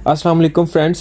अस्सलाम वालेकुम फ्रेंड्स।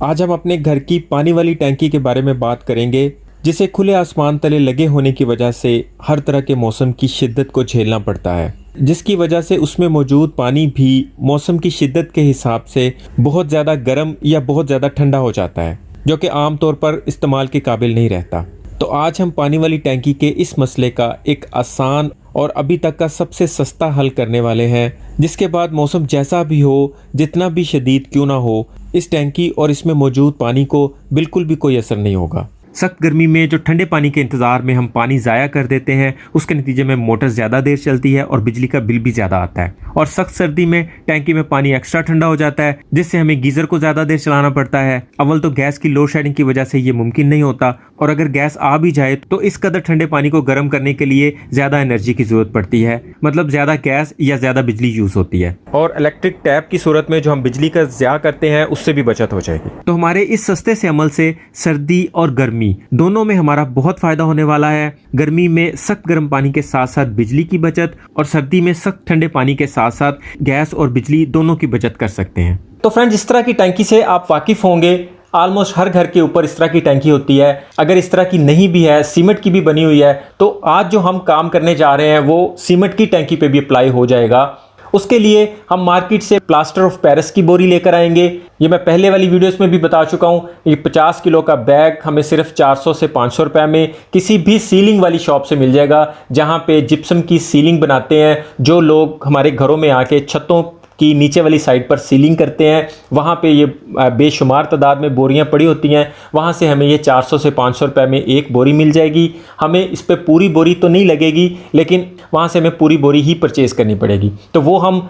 आज हम अपने घर की पानी वाली टैंकी के बारे में बात करेंगे, जिसे खुले आसमान तले लगे होने की वजह से हर तरह के मौसम की शिद्दत को झेलना पड़ता है, जिसकी वजह से उसमें मौजूद पानी भी मौसम की शिद्दत के हिसाब से बहुत ज़्यादा गर्म या बहुत ज़्यादा ठंडा हो जाता है, जो कि आम तौर पर इस्तेमाल के काबिल नहीं रहता। तो आज हम पानी वाली टैंकी के इस मसले का एक आसान और अभी तक का सबसे सस्ता हल करने वाले हैं, जिसके बाद मौसम जैसा भी हो, जितना भी शदीद क्यों ना हो, इस टैंकी और इसमें मौजूद पानी को बिल्कुल भी कोई असर नहीं होगा। सख्त गर्मी में जो ठंडे पानी के इंतज़ार में हम पानी ज़ाया कर देते हैं, उसके नतीजे में मोटर ज़्यादा देर चलती है और बिजली का बिल भी ज़्यादा आता है। और सख्त सर्दी में टैंकी में पानी एक्स्ट्रा ठंडा हो जाता है, जिससे हमें गीज़र को ज़्यादा देर चलाना पड़ता है। अव्वल तो गैस की लोड शेडिंग की वजह से ये मुमकिन नहीं होता, और अगर गैस आ भी जाए तो इस कदर ठंडे पानी को गर्म करने के लिए ज़्यादा एनर्जी की ज़रूरत पड़ती है, मतलब ज़्यादा गैस या ज़्यादा बिजली यूज़ होती है। और इलेक्ट्रिक टैप की सूरत में जो हम बिजली का ज़्या करते हैं, उससे भी बचत हो जाएगी। तो हमारे इस सस्ते से अमल से सर्दी और गर्मी दोनों में हमारा बहुत फ़ायदा होने वाला है। गर्मी में सख्त गर्म पानी के साथ साथ बिजली की बचत, और सर्दी में सख्त ठंडे पानी के साथ साथ गैस और बिजली दोनों की बचत कर सकते हैं। तो फ्रेंड्स, इस तरह की टैंकी से आप वाकिफ़ होंगे। ऑलमोस्ट हर घर के ऊपर इस तरह की टैंकी होती है। अगर इस तरह की नहीं भी है, सीमेंट की भी बनी हुई है, तो आज जो हम काम करने जा रहे हैं वो सीमेंट की टैंकी पे भी अप्लाई हो जाएगा। उसके लिए हम मार्केट से प्लास्टर ऑफ पेरिस की बोरी लेकर आएंगे। ये मैं पहले वाली वीडियोस में भी बता चुका हूँ। ये 50 किलो का बैग हमें सिर्फ 400 से 500 रुपये में किसी भी सीलिंग वाली शॉप से मिल जाएगा, जहाँ पे जिप्सम की सीलिंग बनाते हैं। जो लोग हमारे घरों में आके छतों की नीचे वाली साइड पर सीलिंग करते हैं, वहाँ पे ये बेशुमार तादाद में बोरियाँ पड़ी होती हैं। वहाँ से हमें ये 400 से 500 रुपये में एक बोरी मिल जाएगी। हमें इस पे पूरी बोरी तो नहीं लगेगी, लेकिन वहाँ से हमें पूरी बोरी ही परचेज़ करनी पड़ेगी। तो वो हम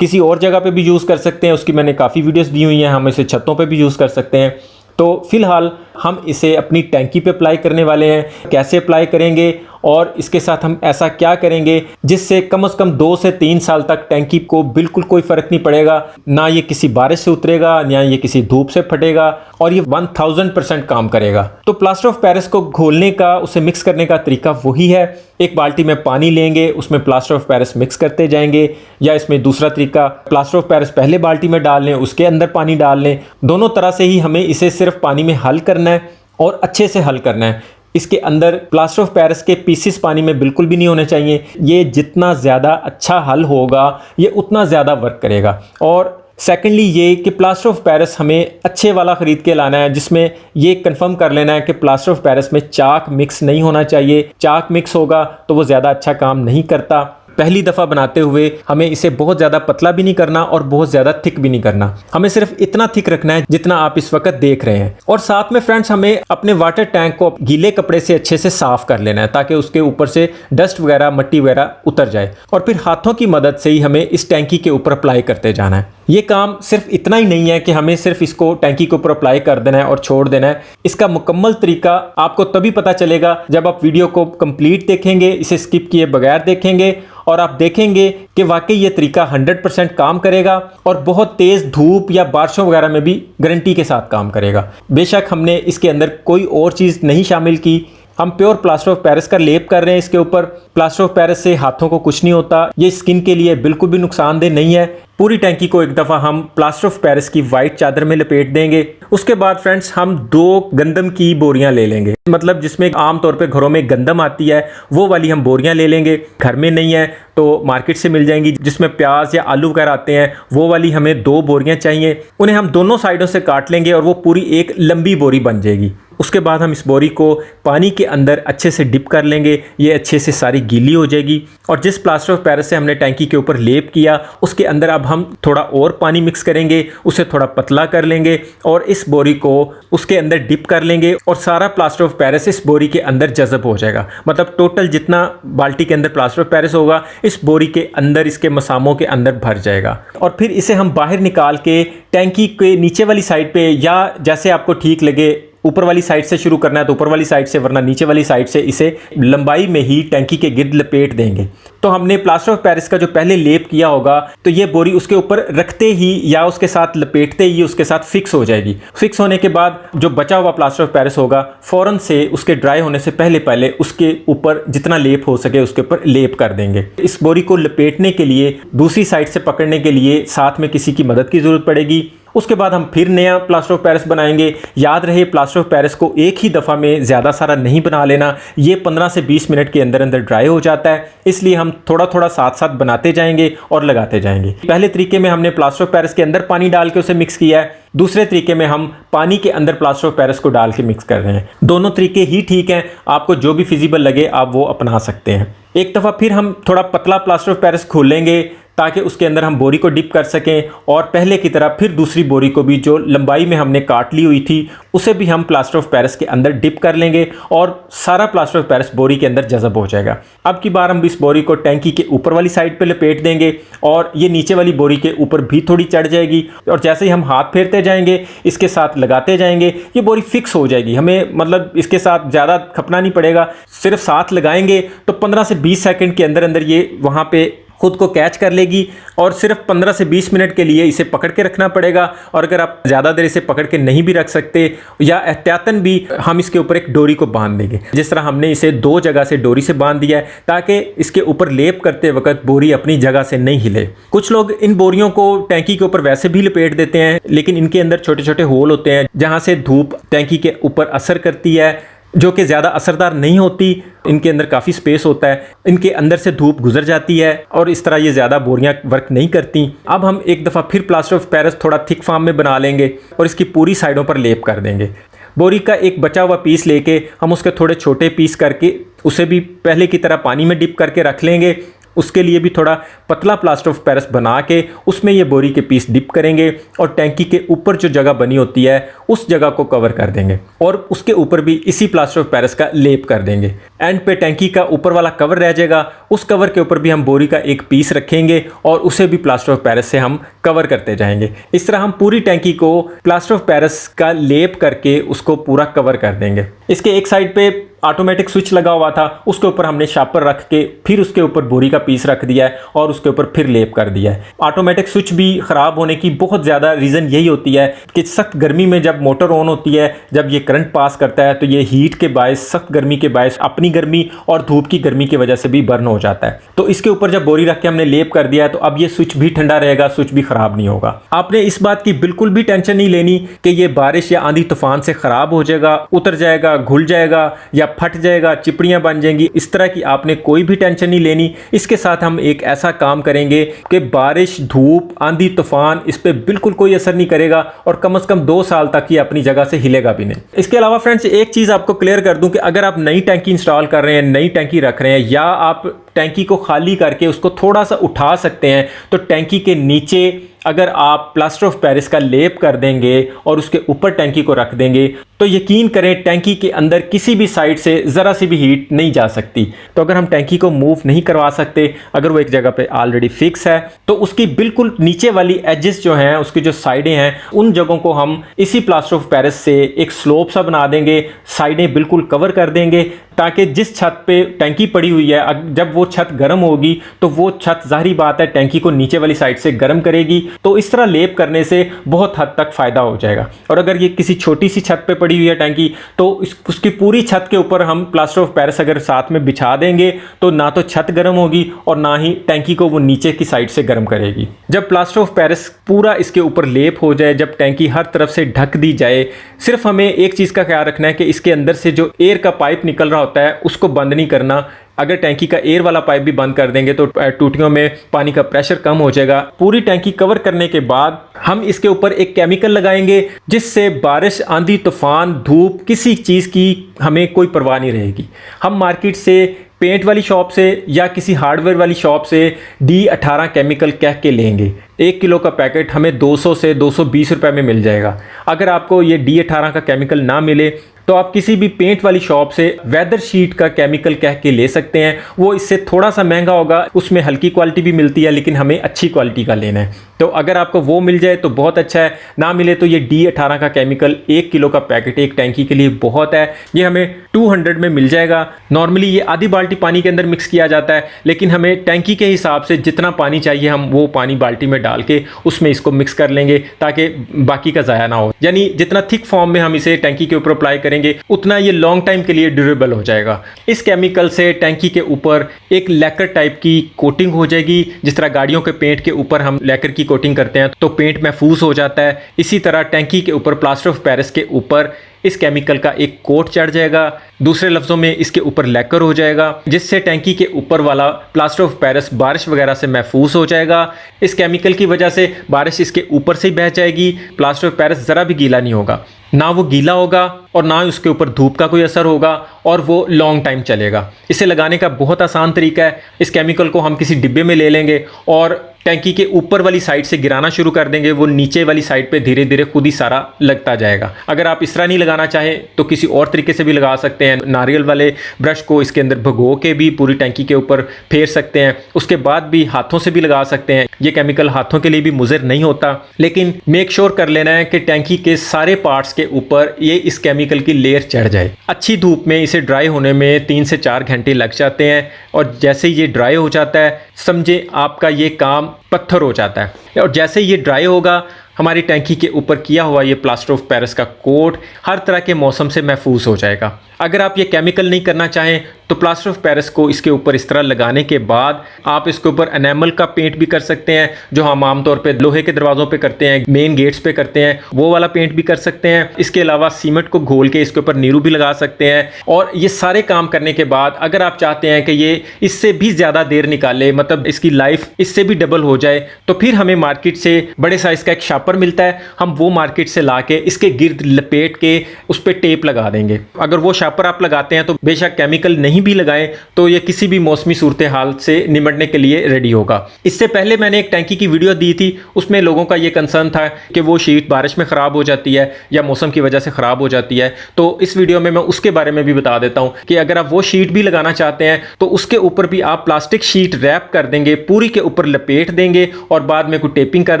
किसी और जगह पे भी यूज़ कर सकते हैं, उसकी मैंने काफ़ी वीडियोस दी हुई हैं। हम इसे छतों पे भी यूज़ कर सकते हैं। तो फ़िलहाल हम इसे अपनी टैंकी पे अप्लाई करने वाले हैं। कैसे अप्लाई करेंगे और इसके साथ हम ऐसा क्या करेंगे जिससे कम से कम 2 से 3 साल तक टैंकी को बिल्कुल कोई फ़र्क नहीं पड़ेगा, ना ये किसी बारिश से उतरेगा, ना ये किसी धूप से फटेगा, और ये 1000% काम करेगा। तो प्लास्टर ऑफ पेरिस को घोलने का, उसे मिक्स करने का तरीका वही है। एक बाल्टी में पानी लेंगे, उसमें प्लास्टर ऑफ पेरिस मिक्स करते जाएंगे, या इसमें दूसरा तरीका, प्लास्टर ऑफ पेरिस पहले बाल्टी में डाल लें, उसके अंदर पानी डाल लें। दोनों तरह से ही हमें इसे सिर्फ पानी में हल करना है और अच्छे से हल करना है। इसके अंदर प्लास्टर ऑफ पेरिस के पीसेस पानी में बिल्कुल भी नहीं होने चाहिए। ये जितना ज़्यादा अच्छा हल होगा, ये उतना ज़्यादा वर्क करेगा। और सेकेंडली ये कि प्लास्टर ऑफ पेरिस हमें अच्छे वाला ख़रीद के लाना है, जिसमें ये कंफर्म कर लेना है कि प्लास्टर ऑफ पेरिस में चाक मिक्स नहीं होना चाहिए। चाक मिक्स होगा तो वो ज़्यादा अच्छा काम नहीं करता। पहली दफ़ा बनाते हुए हमें इसे बहुत ज़्यादा पतला भी नहीं करना और बहुत ज़्यादा थिक भी नहीं करना। हमें सिर्फ इतना थिक रखना है जितना आप इस वक्त देख रहे हैं। और साथ में फ्रेंड्स, हमें अपने वाटर टैंक को गीले कपड़े से अच्छे से साफ़ कर लेना है, ताकि उसके ऊपर से डस्ट वगैरह, मट्टी वगैरह उतर जाए। और फिर हाथों की मदद से ही हमें इस टैंकी के ऊपर अप्लाई करते जाना है। ये काम सिर्फ इतना ही नहीं है कि हमें सिर्फ इसको टैंकी के ऊपर अप्लाई कर देना है और छोड़ देना है। इसका मुकम्मल तरीका आपको तभी पता चलेगा जब आप वीडियो को कंप्लीट देखेंगे, इसे स्किप किए बगैर देखेंगे, और आप देखेंगे कि वाकई ये तरीका 100% काम करेगा और बहुत तेज़ धूप या बारिशों वगैरह में भी गारंटी के साथ काम करेगा। बेशक हमने इसके अंदर कोई और चीज़ नहीं शामिल की, हम प्योर प्लास्टर ऑफ पेरिस का लेप कर रहे हैं इसके ऊपर। प्लास्टर ऑफ पेरिस से हाथों को कुछ नहीं होता, ये स्किन के लिए बिल्कुल भी नुकसानदेह नहीं है। पूरी टैंकी को एक दफ़ा हम प्लास्टर ऑफ पेरिस की वाइट चादर में लपेट देंगे। उसके बाद फ्रेंड्स, हम 2 गंदम की बोरियां ले लेंगे, मतलब जिसमें आमतौर पे घरों में गंदम आती है, वो वाली हम बोरियां ले लेंगे। घर में नहीं है तो मार्केट से मिल जाएंगी, जिसमें प्याज या आलू वगैरह आते हैं, वो वाली हमें 2 बोरियां चाहिए। उन्हें हम दोनों साइडों से काट लेंगे और वो पूरी एक लंबी बोरी बन जाएगी। उसके बाद हम इस बोरी को पानी के अंदर अच्छे से डिप कर लेंगे। ये अच्छे से सारी गीली हो जाएगी, और जिस प्लास्टर ऑफ पेरिस से हमने टैंकी के ऊपर लेप किया, उसके अंदर अब हम थोड़ा और पानी मिक्स करेंगे, उसे थोड़ा पतला कर लेंगे और इस बोरी को उसके अंदर डिप कर लेंगे, और सारा प्लास्टर ऑफ पेरिस इस बोरी के अंदर जज़ब हो जाएगा। मतलब टोटल जितना बाल्टी के अंदर प्लास्टर ऑफ पेरिस होगा, इस बोरी के अंदर, इसके मसामों के अंदर भर जाएगा। और फिर इसे हम बाहर निकाल के टैंकी के नीचे वाली साइड पे, या जैसे आपको ठीक लगे, ऊपर वाली साइड से शुरू करना है तो ऊपर वाली साइड से, वरना नीचे वाली साइड से इसे लंबाई में ही टैंकी के गिर्द लपेट देंगे। तो हमने प्लास्टर ऑफ पेरिस का जो पहले लेप किया होगा, तो ये बोरी उसके ऊपर रखते ही या उसके साथ लपेटते ही उसके साथ फिक्स हो जाएगी। फिक्स होने के बाद जो बचा हुआ प्लास्टर ऑफ पेरिस होगा, फ़ौरन से उसके ड्राई होने से पहले उसके ऊपर जितना लेप हो सके उसके ऊपर लेप कर देंगे। इस बोरी को लपेटने के लिए दूसरी साइड से पकड़ने के लिए साथ में किसी की मदद की ज़रूरत पड़ेगी, उसके बाद हम फिर नया प्लास्टर ऑफ पेरिस बनाएंगे। याद रहे प्लास्टर ऑफ पेरिस को एक ही दफ़ा में ज़्यादा सारा नहीं बना लेना, ये 15 से 20 मिनट के अंदर अंदर ड्राई हो जाता है, इसलिए हम थोड़ा थोड़ा साथ साथ बनाते जाएंगे और लगाते जाएंगे। पहले तरीके में हमने प्लास्टर ऑफ पेरिस के अंदर पानी डाल के उसे मिक्स किया है, दूसरे तरीके में हम पानी के अंदर प्लास्टर ऑफ पेरिस को डाल के मिक्स कर रहे हैं। दोनों तरीके ही ठीक हैं, आपको जो भी फिजिबल लगे आप वो अपना सकते हैं। एक दफ़ा फिर हम थोड़ा पतला प्लास्टर ऑफ पेरिस खोलेंगे ताकि उसके अंदर हम बोरी को डिप कर सकें, और पहले की तरह फिर दूसरी बोरी को भी जो लंबाई में हमने काट ली हुई थी उसे भी हम प्लास्टर ऑफ पेरिस के अंदर डिप कर लेंगे और सारा प्लास्टर ऑफ पेरिस बोरी के अंदर जज़ब हो जाएगा। अब की बार हम इस बोरी को टैंकी के ऊपर वाली साइड पे लपेट देंगे और ये नीचे वाली बोरी के ऊपर भी थोड़ी चढ़ जाएगी, और जैसे ही हम हाथ फेरते जाएंगे इसके साथ लगाते जाएंगे ये बोरी फिक्स हो जाएगी। हमें मतलब इसके साथ ज़्यादा खपना नहीं पड़ेगा, सिर्फ साथ लगाएंगे तो 15 से 20 सेकंड के अंदर अंदर ये वहाँ पे खुद को कैच कर लेगी, और सिर्फ 15 से 20 मिनट के लिए इसे पकड़ के रखना पड़ेगा। और अगर आप ज़्यादा देर इसे पकड़ के नहीं भी रख सकते या एहतियातन भी हम इसके ऊपर एक डोरी को बांध देंगे, जिस तरह हमने इसे 2 जगह से डोरी से बांध दिया है ताकि इसके ऊपर लेप करते वक्त बोरी अपनी जगह से नहीं हिले। कुछ लोग इन बोरियों को टैंकी के ऊपर वैसे भी लपेट देते हैं, लेकिन इनके अंदर छोटे छोटे होल होते हैं जहाँ से धूप टैंकी के ऊपर असर करती है, जो कि ज़्यादा असरदार नहीं होती। इनके अंदर काफ़ी स्पेस होता है, इनके अंदर से धूप गुजर जाती है और इस तरह ये ज़्यादा बोरियां वर्क नहीं करती। अब हम एक दफ़ा फिर प्लास्टर ऑफ पेरिस थोड़ा थिक फॉर्म में बना लेंगे और इसकी पूरी साइडों पर लेप कर देंगे। बोरी का एक बचा हुआ पीस लेके हम उसके थोड़े छोटे पीस करके उसे भी पहले की तरह पानी में डिप करके रख लेंगे। उसके लिए भी थोड़ा पतला प्लास्टर ऑफ पेरिस बना के उसमें ये बोरी के पीस डिप करेंगे और टैंकी के ऊपर जो जगह बनी होती है उस जगह को कवर कर देंगे और उसके ऊपर भी इसी प्लास्टर ऑफ पेरिस का लेप कर देंगे। एंड पे टैंकी का ऊपर वाला कवर रह जाएगा, उस कवर के ऊपर भी हम बोरी का एक पीस रखेंगे और उसे भी प्लास्टर ऑफ पेरिस से हम कवर करते जाएंगे। इस तरह हम पूरी टैंकी को प्लास्टर ऑफ पेरिस का लेप करके उसको पूरा कवर कर देंगे। इसके एक साइड पे ऑटोमेटिक स्विच लगा हुआ था, उसके ऊपर हमने शापर रख के फिर उसके ऊपर बोरी का पीस रख दिया है और उसके ऊपर फिर लेप कर दिया है। ऑटोमेटिक स्विच भी ख़राब होने की बहुत ज़्यादा रीज़न यही होती है कि सख्त गर्मी में जब मोटर ऑन होती है, जब ये करंट पास करता है तो ये हीट के बायस, सख्त गर्मी के बायस अपनी गर्मी और धूप की गर्मी की वजह से भी बर्न हो जाता है। तो इसके ऊपर जब बोरी रख के हमने लेप कर दिया है तो अब ये स्विच भी ठंडा रहेगा, स्विच भी ख़राब नहीं होगा। आपने इस बात की बिल्कुल भी टेंशन नहीं लेनी कि ये बारिश या आंधी तूफान से ख़राब हो जाएगा, उतर जाएगा, घुल जाएगा या फट जाएगा, चिपड़ियां बन जाएंगी। इस तरह की आपने कोई भी टेंशन नहीं लेनी। इसके साथ हम एक ऐसा काम करेंगे कि बारिश, धूप, आंधी तूफान इस पे बिल्कुल कोई असर नहीं करेगा और कम से कम 2 साल तक ये अपनी जगह से हिलेगा भी नहीं। इसके अलावा फ्रेंड्स एक चीज़ आपको क्लियर कर दूं कि अगर आप नई टैंकी इंस्टॉल कर रहे हैं, नई टैंकी रख रहे हैं या आप टैंकी को खाली करके उसको थोड़ा सा उठा सकते हैं, तो टैंकी के नीचे अगर आप प्लास्टर ऑफ पेरिस का लेप कर देंगे और उसके ऊपर टैंकी को रख देंगे तो यकीन करें टैंकी के अंदर किसी भी साइड से ज़रा सी भी हीट नहीं जा सकती। तो अगर हम टैंकी को मूव नहीं करवा सकते, अगर वो एक जगह पे ऑलरेडी फिक्स है, तो उसकी बिल्कुल नीचे वाली एजेस जो हैं, उसकी जो साइडें हैं, उन जगहों को हम इसी प्लास्टर ऑफ पेरिस से एक स्लोप सा बना देंगे, साइडें बिल्कुल कवर कर देंगे ताकि जिस छत पे टैंकी पड़ी हुई है जब वो छत गर्म होगी तो वो छत जाहिर बात है टैंकी को नीचे वाली साइड से गर्म करेगी। तो इस तरह लेप करने से बहुत हद तक फ़ायदा हो जाएगा। और अगर ये किसी छोटी सी छत पे पड़ी हुई है टैंकी तो उसकी पूरी छत के ऊपर हम प्लास्टर ऑफ पेरिस अगर साथ में बिछा देंगे तो ना तो छत गर्म होगी और ना ही टैंकी को वो नीचे की साइड से गर्म करेगी। जब प्लास्टर ऑफ पेरिस पूरा इसके ऊपर लेप हो जाए, जब टैंकी हर तरफ से ढक दी जाए, सिर्फ हमें एक चीज़ का ख्याल रखना है कि इसके अंदर से जो एयर का पाइप निकल रहा होता है उसको बंद नहीं करना। अगर टैंकी का एयर वाला पाइप भी बंद कर देंगे तो टूटियों में पानी का प्रेशर कम हो जाएगा। पूरी टैंकी कवर करने के बाद हम इसके ऊपर एक केमिकल लगाएंगे जिससे बारिश, आंधी, तूफान, धूप, किसी चीज़ की हमें कोई परवाह नहीं रहेगी। हम मार्केट से, पेंट वाली शॉप से या किसी हार्डवेयर वाली शॉप से D18 केमिकल कह के लेंगे। 1 किलो का पैकेट हमें 200 से 220 रुपए में मिल जाएगा। अगर आपको ये D18 का केमिकल ना मिले तो आप किसी भी पेंट वाली शॉप से वेदर शीट का केमिकल कह के ले सकते हैं। वो इससे थोड़ा सा महंगा होगा, उसमें हल्की क्वालिटी भी मिलती है, लेकिन हमें अच्छी क्वालिटी का लेना है। तो अगर आपको वो मिल जाए तो बहुत अच्छा है, ना मिले तो ये D18 का केमिकल 1 किलो का पैकेट एक टैंकी के लिए बहुत है। ये हमें 200 में मिल जाएगा। नॉर्मली ये आधी बाल्टी पानी के अंदर मिक्स किया जाता है, लेकिन हमें टैंकी के हिसाब से जितना पानी चाहिए हम वो पानी बाल्टी में डाल के उसमें इसको मिक्स कर लेंगे ताकि बाकी का ज़ाया ना हो। यानी जितना थिक फॉर्म में हम इसे टैंकी के ऊपर अप्लाई करेंगे करेंगे उतना ये लॉन्ग टाइम के लिए ड्यूरेबल हो जाएगा। इस केमिकल से टैंकी के ऊपर एक लैकर टाइप की कोटिंग हो जाएगी। जिस तरह गाड़ियों के पेंट के ऊपर हम लैकर की कोटिंग करते हैं तो पेंट महफूज हो जाता है, इसी तरह टैंकी के ऊपर प्लास्टर ऑफ पेरिस के ऊपर इस केमिकल का एक कोट चढ़ जाएगा। दूसरे लफ्ज़ों में इसके ऊपर लैकर हो जाएगा, जिससे टैंकी के ऊपर वाला प्लास्टर ऑफ पेरिस बारिश वगैरह से महफूज हो जाएगा। इस केमिकल की वजह से बारिश इसके ऊपर से ही बह जाएगी, प्लास्टर ऑफ पेरिस ज़रा भी गीला नहीं होगा, ना वो गीला होगा और ना उसके ऊपर धूप का कोई असर होगा, और वो लॉन्ग टाइम चलेगा। इसे लगाने का बहुत आसान तरीका है। इस केमिकल को हम किसी डिब्बे में ले लेंगे और टैंकी के ऊपर वाली साइड से गिराना शुरू कर देंगे। वो नीचे वाली साइड पे धीरे धीरे खुद ही सारा लगता जाएगा। अगर आप इस तरह नहीं लगाना चाहें तो किसी और तरीके से भी लगा सकते हैं। नारियल वाले ब्रश को इसके अंदर भिगो के भी पूरी टैंकी के ऊपर फेर सकते हैं। उसके बाद भी हाथों से भी लगा सकते हैं। ये केमिकल हाथों के लिए भी मुज़र नहीं होता, लेकिन मेक श्योर कर लेना है कि टैंकी के सारे पार्ट्स के ऊपर ये इस केमिकल की लेयर चढ़ जाए। अच्छी धूप में इसे ड्राई होने में 3 से 4 घंटे लग जाते हैं, और जैसे ही ये ड्राई हो जाता है समझे आपका ये काम पत्थर हो जाता है। और जैसे ये ड्राई होगा हमारी टैंकी के ऊपर किया हुआ ये प्लास्टर ऑफ पेरिस का कोट हर तरह के मौसम से महफूज हो जाएगा। अगर आप ये केमिकल नहीं करना चाहें तो प्लास्टर ऑफ पेरिस को इसके ऊपर इस तरह लगाने के बाद आप इसके ऊपर एनामल का पेंट भी कर सकते हैं, जो हम आमतौर पे लोहे के दरवाज़ों पे करते हैं, मेन गेट्स पे करते हैं, वो वाला पेंट भी कर सकते हैं। इसके अलावा सीमेंट को घोल के इसके ऊपर नीरू भी लगा सकते हैं। और ये सारे काम करने के बाद अगर आप चाहते हैं कि ये इससे भी ज़्यादा देर निकाले, मतलब इसकी लाइफ इससे भी डबल हो जाए, तो फिर हमें मार्केट से बड़े साइज़ का एक शार्पर मिलता है। हम वो मार्केट से ला के इसके गिर्द लपेट के उस पर टेप लगा देंगे। अगर वो शार्पर आप लगाते हैं तो बेशक केमिकल नहीं भी लगाएं तो ये किसी भी मौसमी सूरत हाल से निपटने के लिए रेडी होगा। इससे पहले मैंने एक टैंकी की वीडियो दी थी, उसमें लोगों का ये कंसर्न था कि वो शीट बारिश में ख़राब हो जाती है या मौसम की वजह से ख़राब हो जाती है। तो इस वीडियो में मैं उसके बारे में भी बता देता हूँ कि अगर आप वो शीट भी लगाना चाहते हैं तो उसके ऊपर भी आप प्लास्टिक शीट रैप कर देंगे, पूरी के ऊपर लपेट देंगे और बाद में कोई टेपिंग कर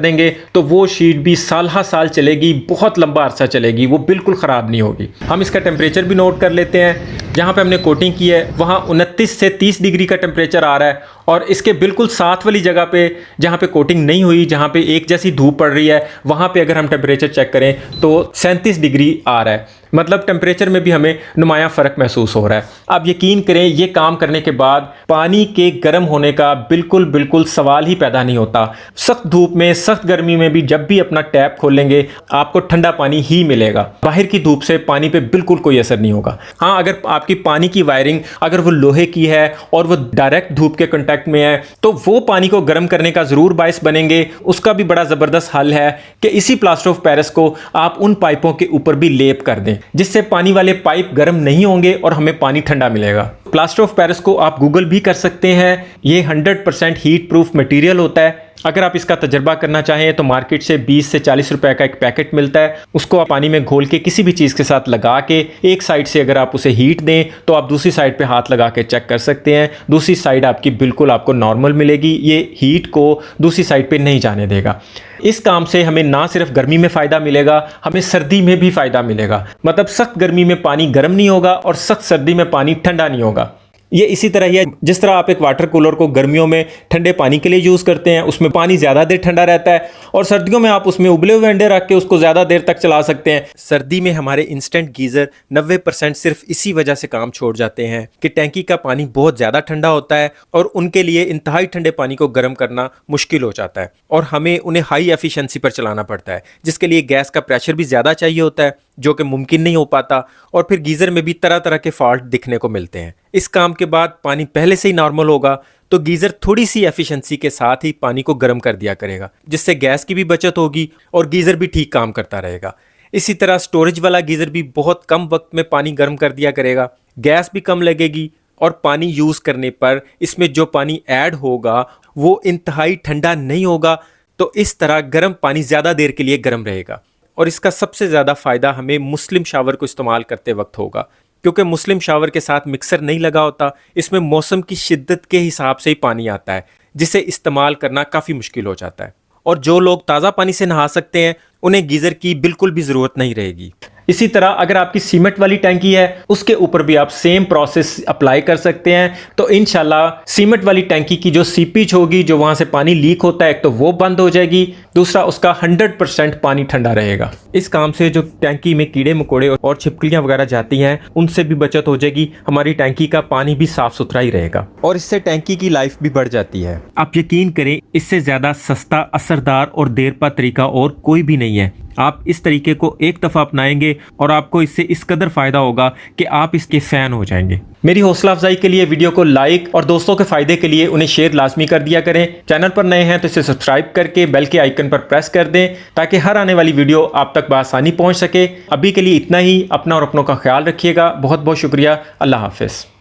देंगे, तो वो शीट भी साल हा साल चलेगी, बहुत लंबा अरसा चलेगी, वो बिल्कुल ख़राब नहीं होगी। हम इसका टेम्परेचर भी नोट कर लेते हैं। जहाँ पे हमने कोटिंग की है वहाँ 29 से 30 डिग्री का टेम्परेचर आ रहा है, और इसके बिल्कुल साथ वाली जगह पे जहाँ पे कोटिंग नहीं हुई, जहाँ पे एक जैसी धूप पड़ रही है, वहाँ पे अगर हम टेम्परेचर चेक करें तो 37 डिग्री आ रहा है। मतलब टेम्परेचर में भी हमें नुमाया फ़र्क महसूस हो रहा है। आप यकीन करें ये काम करने के बाद पानी के गर्म होने का बिल्कुल सवाल ही पैदा नहीं होता। सख्त धूप में, सख्त गर्मी में भी जब भी अपना टैप खोलेंगे आपको ठंडा पानी ही मिलेगा। बाहर की धूप से पानी पे बिल्कुल कोई असर नहीं होगा। हाँ, अगर आपकी पानी की वायरिंग अगर वो लोहे की है और वो डायरेक्ट धूप के कांटेक्ट में है तो वो पानी को गर्म करने का ज़रूर बायस बनेंगे। उसका भी बड़ा ज़बरदस्त हल है कि इसी प्लास्टर ऑफ पेरिस को आप उन पाइपों के ऊपर भी लेप कर दें, जिससे पानी वाले पाइप गर्म नहीं होंगे और हमें पानी ठंडा मिलेगा। प्लास्टर ऑफ पेरिस को आप गूगल भी कर सकते हैं। ये 100% हीट प्रूफ मटेरियल होता है। अगर आप इसका तजर्बा करना चाहें तो मार्केट से 20 से 40 रुपए का एक पैकेट मिलता है। उसको आप पानी में घोल के किसी भी चीज़ के साथ लगा के एक साइड से अगर आप उसे हीट दें तो आप दूसरी साइड पे हाथ लगा के चेक कर सकते हैं। दूसरी साइड आपकी बिल्कुल आपको नॉर्मल मिलेगी। ये हीट को दूसरी साइड पे नहीं जाने देगा। इस काम से हमें ना सिर्फ गर्मी में फ़ायदा मिलेगा, हमें सर्दी में भी फ़ायदा मिलेगा। मतलब सख्त गर्मी में पानी गर्म नहीं होगा और सख्त सर्दी में पानी ठंडा नहीं होगा। ये इसी तरह ही है जिस तरह आप एक वाटर कूलर को गर्मियों में ठंडे पानी के लिए यूज़ करते हैं, उसमें पानी ज़्यादा देर ठंडा रहता है, और सर्दियों में आप उसमें उबले हुए अंडे रख के उसको ज़्यादा देर तक चला सकते हैं। सर्दी में हमारे इंस्टेंट गीज़र 90% सिर्फ इसी वजह से काम छोड़ जाते हैं कि टैंकी का पानी बहुत ज़्यादा ठंडा होता है और उनके लिए इंतहाई ठंडे पानी को गर्म करना मुश्किल हो जाता है और हमें उन्हें हाई एफिशिएंसी पर चलाना पड़ता है, जिसके लिए गैस का प्रेशर भी ज़्यादा चाहिए होता है, जो कि मुमकिन नहीं हो पाता। और फिर गीज़र में भी तरह तरह के फॉल्ट दिखने को मिलते हैं। इस काम के बाद पानी पहले से ही नॉर्मल होगा तो गीज़र थोड़ी सी एफिशिएंसी के साथ ही पानी को गर्म कर दिया करेगा, जिससे गैस की भी बचत होगी और गीज़र भी ठीक काम करता रहेगा। इसी तरह स्टोरेज वाला गीज़र भी बहुत कम वक्त में पानी गर्म कर दिया करेगा, गैस भी कम लगेगी और पानी यूज़ करने पर इसमें जो पानी ऐड होगा वो इंतहाई ठंडा नहीं होगा। तो इस तरह गर्म पानी ज़्यादा देर के लिए गर्म रहेगा। और इसका सबसे ज़्यादा फ़ायदा हमें मुस्लिम शावर को इस्तेमाल करते वक्त होगा, क्योंकि मुस्लिम शावर के साथ मिक्सर नहीं लगा होता। इसमें मौसम की शिद्दत के हिसाब से ही पानी आता है, जिसे इस्तेमाल करना काफ़ी मुश्किल हो जाता है। और जो लोग ताज़ा पानी से नहा सकते हैं उन्हें गीज़र की बिल्कुल भी ज़रूरत नहीं रहेगी। इसी तरह अगर आपकी सीमेंट वाली टैंकी है उसके ऊपर भी आप सेम प्रोसेस अप्लाई कर सकते हैं। तो इंशाल्लाह सीमेंट वाली टैंकी की जो सीपेज होगी, जो वहां से पानी लीक होता है, एक तो वो बंद हो जाएगी, दूसरा उसका 100% पानी ठंडा रहेगा। इस काम से जो टैंकी में कीड़े मकोड़े और छिपकलियां वगैरह जाती हैं उनसे भी बचत हो जाएगी, हमारी टैंकी का पानी भी साफ सुथरा ही रहेगा और इससे टैंकी की लाइफ भी बढ़ जाती है। आप यकीन करें, इससे ज़्यादा सस्ता, असरदार और देर पा तरीका और कोई भी नहीं है। आप इस तरीके को एक दफ़ा अपनाएंगे और आपको इससे इस कदर फ़ायदा होगा कि आप इसके फ़ैन हो जाएंगे। मेरी हौसला अफजाई के लिए वीडियो को लाइक और दोस्तों के फ़ायदे के लिए उन्हें शेयर लाजमी कर दिया करें। चैनल पर नए हैं तो इसे सब्सक्राइब करके बेल के आइकन पर प्रेस कर दें ताकि हर आने वाली वीडियो आप तक बआसानी पहुँच सके। अभी के लिए इतना ही। अपना और अपनों का ख्याल रखिएगा। बहुत बहुत शुक्रिया। अल्लाह हाफिज़।